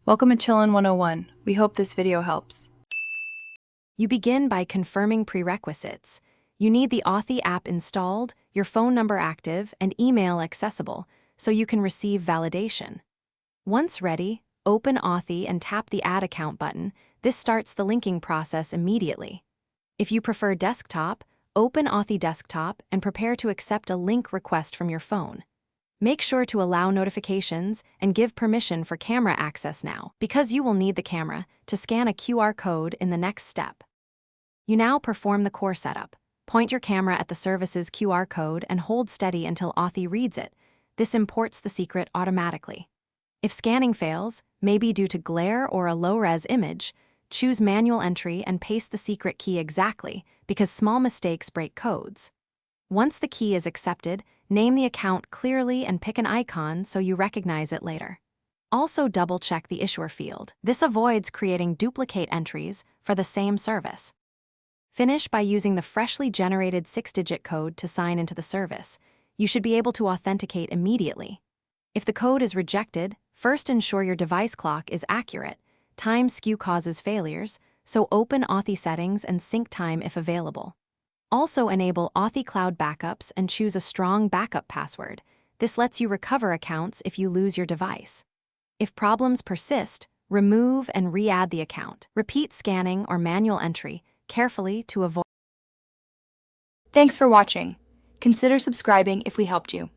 Welcome to Chillin' 101. We hope this video helps. You begin by confirming prerequisites. You need the Authy app installed, your phone number active, and email accessible, so you can receive validation. Once ready, open Authy and tap the Add Account button. This starts the linking process immediately. If you prefer desktop, open Authy Desktop and prepare to accept a link request from your phone. Make sure to allow notifications and give permission for camera access now, because you will need the camera to scan a QR code in the next step. You now perform the core setup. Point your camera at the service's QR code and hold steady until Authy reads it. This imports the secret automatically. If scanning fails, maybe due to glare or a low-res image, choose manual entry and paste the secret key exactly, because small mistakes break codes. Once the key is accepted, name the account clearly and pick an icon so you recognize it later. Also double-check the issuer field. This avoids creating duplicate entries for the same service. Finish by using the freshly generated 6-digit code to sign into the service. You should be able to authenticate immediately. If the code is rejected, first ensure your device clock is accurate. Time skew causes failures, so open Authy settings and sync time if available. Also enable Authy Cloud backups and choose a strong backup password. This lets you recover accounts if you lose your device. If problems persist, remove and re-add the account. Repeat scanning or manual entry carefully to avoid. Thanks for watching. Consider subscribing if we helped you.